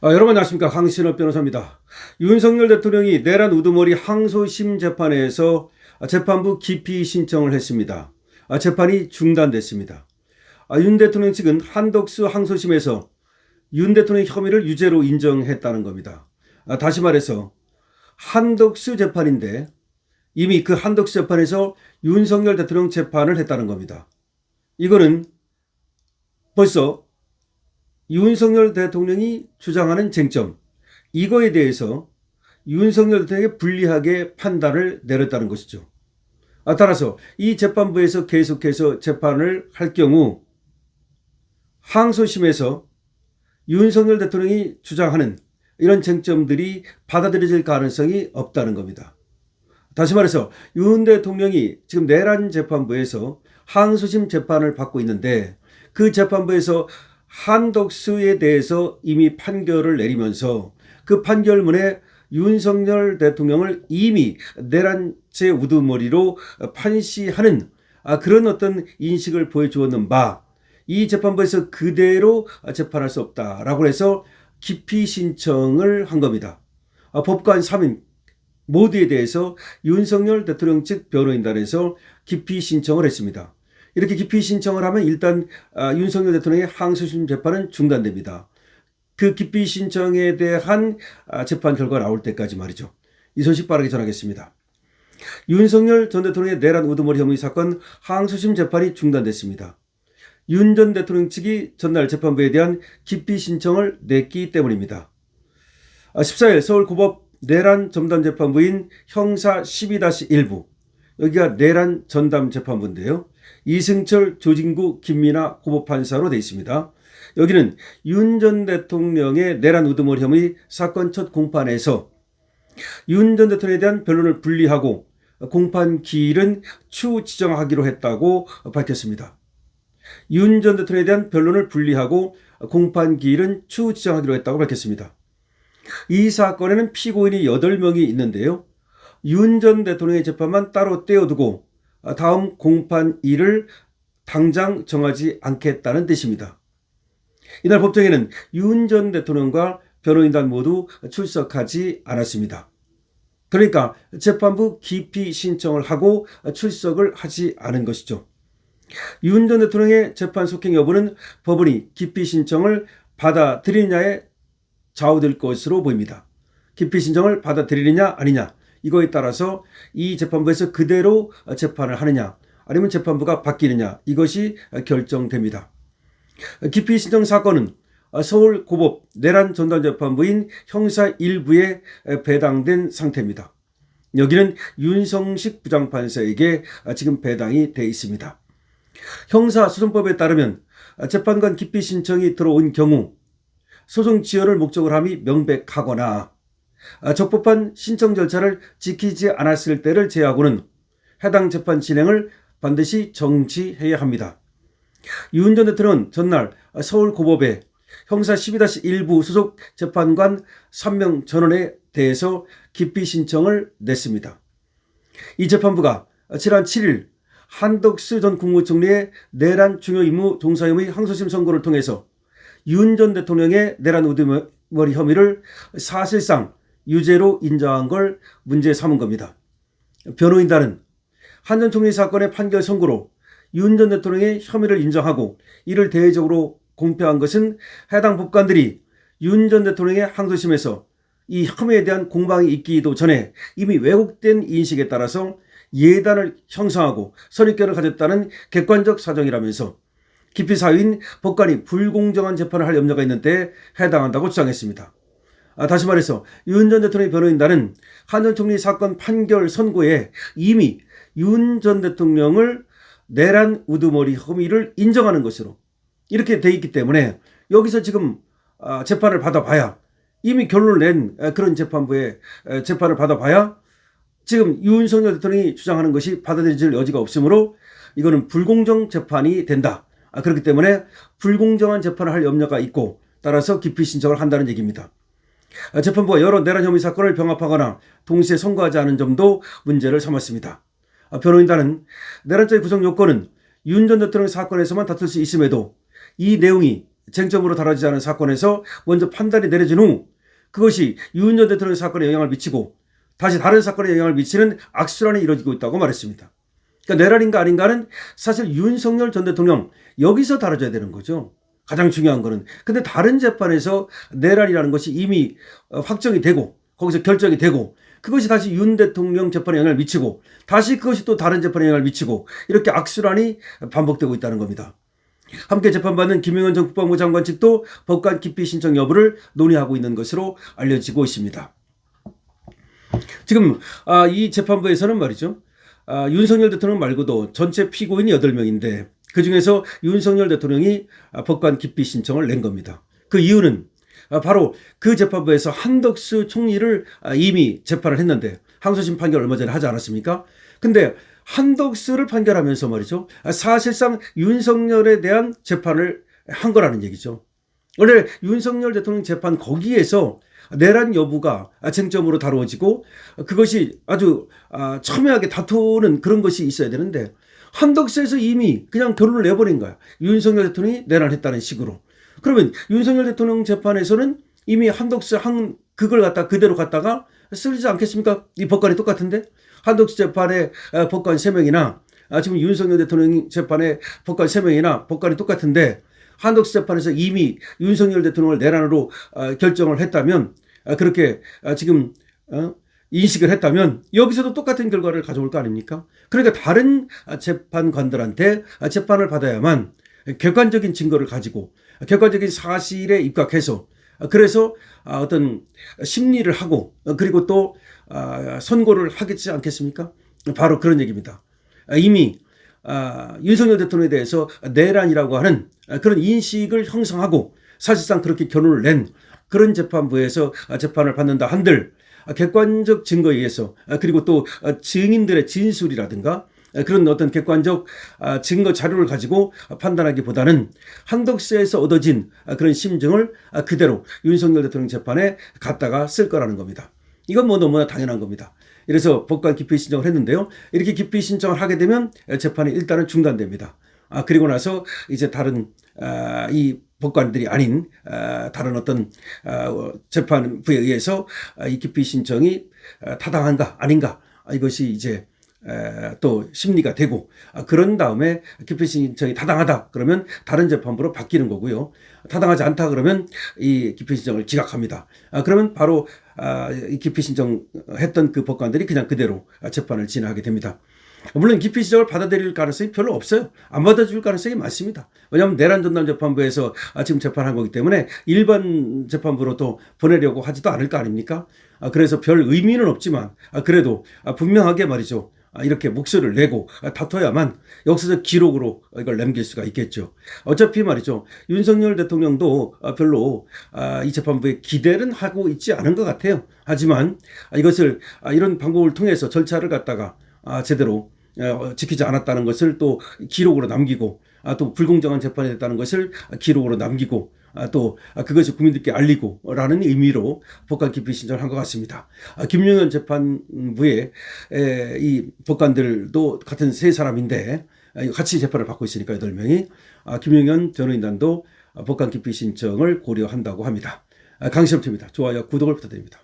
여러분 안녕하십니까. 강신업 변호사입니다. 윤석열 대통령이 내란 우두머리 항소심 재판에서 재판부 기피 신청을 했습니다. 재판이 중단됐습니다. 윤 대통령 측은 한덕수 항소심에서 윤 대통령의 혐의를 유죄로 인정했다는 겁니다. 다시 말해서 한덕수 재판인데 이미 그 한덕수 재판에서 윤석열 대통령 재판을 했다는 겁니다. 이거는 벌써 윤석열 대통령이 주장하는 쟁점, 이거에 대해서 윤석열 대통령이 불리하게 판단을 내렸다는 것이죠. 따라서 이 재판부에서 계속해서 재판을 할 경우 항소심에서 윤석열 대통령이 주장하는 이런 쟁점들이 받아들여질 가능성이 없다는 겁니다. 다시 말해서 윤 대통령이 지금 내란 재판부에서 항소심 재판을 받고 있는데 그 재판부에서 한덕수에 대해서 이미 판결을 내리면서 그 판결문에 윤석열 대통령을 이미 내란죄 우두머리로 판시하는 그런 어떤 인식을 보여주었는 바, 이 재판부에서 그대로 재판할 수 없다라고 해서 기피 신청을 한 겁니다. 법관 3인 모두에 대해서 윤석열 대통령 측 변호인단에서 기피 신청을 했습니다. 이렇게 기피 신청을 하면 일단 윤석열 대통령의 항소심 재판은 중단됩니다. 그 기피 신청에 대한 재판 결과가 나올 때까지 말이죠. 이 소식 빠르게 전하겠습니다. 윤석열 전 대통령의 내란 우두머리 혐의 사건 항소심 재판이 중단됐습니다. 윤 전 대통령 측이 전날 재판부에 대한 기피 신청을 냈기 때문입니다. 14일 서울고법 내란 전담재판부인 형사 12-1부, 여기가 내란 전담 재판부인데요. 이승철, 조진구, 김민아 고법판사로 되어 있습니다. 여기는 윤 전 대통령의 내란 우두머리 혐의 사건 첫 공판에서 윤 전 대통령에 대한 변론을 분리하고 공판 기일은 추후 지정하기로 했다고 밝혔습니다. 윤 전 대통령에 대한 변론을 분리하고 공판 기일은 추후 지정하기로 했다고 밝혔습니다. 이 사건에는 피고인이 8명이 있는데요. 윤 전 대통령의 재판만 따로 떼어두고 다음 공판일을 당장 정하지 않겠다는 뜻입니다. 이날 법정에는 윤 전 대통령과 변호인단 모두 출석하지 않았습니다. 그러니까 재판부 기피 신청을 하고 출석을 하지 않은 것이죠. 윤 전 대통령의 재판 속행 여부는 법원이 기피 신청을 받아들이느냐에 좌우될 것으로 보입니다. 기피 신청을 받아들이느냐 아니냐, 이거에 따라서 이 재판부에서 그대로 재판을 하느냐 아니면 재판부가 바뀌느냐, 이것이 결정됩니다. 기피 신청 사건은 서울고법 내란 전담재판부인 형사 1부에 배당된 상태입니다. 여기는 윤성식 부장판사에게 지금 배당이 돼 있습니다. 형사소송법에 따르면 재판관 기피 신청이 들어온 경우 소송 지연을 목적으로 함이 명백하거나 적법한 신청 절차를 지키지 않았을 때를 제외하고는 해당 재판 진행을 반드시 정지해야 합니다. 윤 전 대통령은 전날 서울고법에 형사 12-1부 소속 재판관 3명 전원에 대해서 기피 신청을 냈습니다. 이 재판부가 지난 7일 한덕수 전 국무총리의 내란 중요 임무 종사 혐의 항소심 선고를 통해서 윤 전 대통령의 내란 우두머리 혐의를 사실상 유죄로 인정한 걸 문제 삼은 겁니다. 변호인단은 한 전 총리 사건의 판결 선고로 윤 전 대통령의 혐의를 인정하고 이를 대외적으로 공표한 것은 해당 법관들이 윤 전 대통령의 항소심에서 이 혐의에 대한 공방이 있기도 전에 이미 왜곡된 인식에 따라서 예단을 형성하고 선입견을 가졌다는 객관적 사정이라면서 기피 사유인 법관이 불공정한 재판을 할 염려가 있는 때에 해당한다고 주장했습니다. 다시 말해서 윤 전 대통령의 변호인단은 한 전 총리 사건 판결 선고에 이미 윤 전 대통령을 내란 우두머리 혐의를 인정하는 것으로 이렇게 돼 있기 때문에 여기서 지금 재판을 받아봐야, 이미 결론을 낸 그런 재판부의 재판을 받아봐야 지금 윤석열 대통령이 주장하는 것이 받아들여질 여지가 없으므로 이거는 불공정 재판이 된다. 그렇기 때문에 불공정한 재판을 할 염려가 있고 따라서 기피 신청을 한다는 얘기입니다. 재판부가 여러 내란 혐의 사건을 병합하거나 동시에 선고하지 않은 점도 문제를 삼았습니다. 변호인단은 내란죄 구성 요건은 윤 전 대통령 사건에서만 다툴 수 있음에도 이 내용이 쟁점으로 다뤄지지 않은 사건에서 먼저 판단이 내려진 후 그것이 윤 전 대통령 사건에 영향을 미치고 다시 다른 사건에 영향을 미치는 악순환이 이루어지고 있다고 말했습니다. 그러니까 내란인가 아닌가는 사실 윤석열 전 대통령 여기서 다뤄져야 되는 거죠. 가장 중요한 거는. 근데 다른 재판에서 내란이라는 것이 이미 확정이 되고 거기서 결정이 되고 그것이 다시 윤 대통령 재판에 영향을 미치고 다시 그것이 또 다른 재판에 영향을 미치고 이렇게 악순환이 반복되고 있다는 겁니다. 함께 재판받는 김용현 전 국방부 장관 측도 법관 기피 신청 여부를 논의하고 있는 것으로 알려지고 있습니다. 지금 이 재판부에서는 말이죠. 윤석열 대통령 말고도 전체 피고인이 8명인데 그중에서 윤석열 대통령이 법관 기피 신청을 낸 겁니다. 그 이유는 바로 그 재판부에서 한덕수 총리를 이미 재판을 했는데 항소심 판결 얼마 전에 하지 않았습니까? 근데 한덕수를 판결하면서 말이죠. 사실상 윤석열에 대한 재판을 한 거라는 얘기죠. 원래 윤석열 대통령 재판 거기에서 내란 여부가 쟁점으로 다루어지고 그것이 아주 첨예하게 다투는 그런 것이 있어야 되는데 한덕수에서 이미 그냥 결론을 내버린 거야. 윤석열 대통령이 내란했다는 식으로. 그러면 윤석열 대통령 재판에서는 이미 한덕수 그걸 갖다 그대로 갖다가 쓰지 않겠습니까? 이 법관이 똑같은데 한덕수 재판에 법관 3명이나 지금 윤석열 대통령 재판에 법관 3명이나 법관이 똑같은데 한덕수 재판에서 이미 윤석열 대통령을 내란으로 결정을 했다면 그렇게 지금 인식을 했다면 여기서도 똑같은 결과를 가져올 거 아닙니까? 그러니까 다른 재판관들한테 재판을 받아야만 객관적인 증거를 가지고 객관적인 사실에 입각해서 그래서 어떤 심리를 하고 그리고 또 선고를 하겠지 않겠습니까? 바로 그런 얘기입니다. 이미 윤석열 대통령에 대해서 내란이라고 하는 그런 인식을 형성하고 사실상 그렇게 결론을 낸 그런 재판부에서 재판을 받는다 한들 객관적 증거에 의해서 그리고 또 증인들의 진술이라든가 그런 어떤 객관적 증거 자료를 가지고 판단하기보다는 한덕수에서 얻어진 그런 심증을 그대로 윤석열 대통령 재판에 갖다가 쓸 거라는 겁니다. 이건 뭐 너무나 당연한 겁니다. 그래서 법관 기피 신청을 했는데요. 이렇게 기피 신청을 하게 되면 재판이 일단은 중단됩니다. 그리고 나서 이제 다른 이 법관들이 아닌 다른 어떤 재판부에 의해서 이 기피 신청이 타당한가 아닌가 이것이 이제 또 심리가 되고 그런 다음에 기피 신청이 타당하다 그러면 다른 재판부로 바뀌는 거고요. 타당하지 않다 그러면 이 기피 신청을 기각합니다. 그러면 바로 이 기피 신청했던 그 법관들이 그냥 그대로 재판을 진행하게 됩니다. 물론 기피 신청을 받아들일 가능성이 별로 없어요. 안 받아줄 가능성이 많습니다. 왜냐하면 내란 전담 재판부에서 지금 재판한 거기 때문에 일반 재판부로 또 보내려고 하지도 않을 거 아닙니까? 그래서 별 의미는 없지만 그래도 분명하게 말이죠. 이렇게 목소리를 내고 다퉈야만 역사적 기록으로 이걸 남길 수가 있겠죠. 어차피 말이죠. 윤석열 대통령도 별로 이 재판부에 기대는 하고 있지 않은 것 같아요. 하지만 이것을 이런 방법을 통해서 절차를 갖다가 제대로 지키지 않았다는 것을 또 기록으로 남기고 또 불공정한 재판이 됐다는 것을 기록으로 남기고 또 그것이 국민들께 알리고라는 의미로 법관 기피 신청을 한 것 같습니다. 김용현 재판부의 이 법관들도 같은 세 사람인데 같이 재판을 받고 있으니까 8명이 김용현 변호인단도 법관 기피 신청을 고려한다고 합니다. 강시험투입니다. 좋아요, 구독을 부탁드립니다.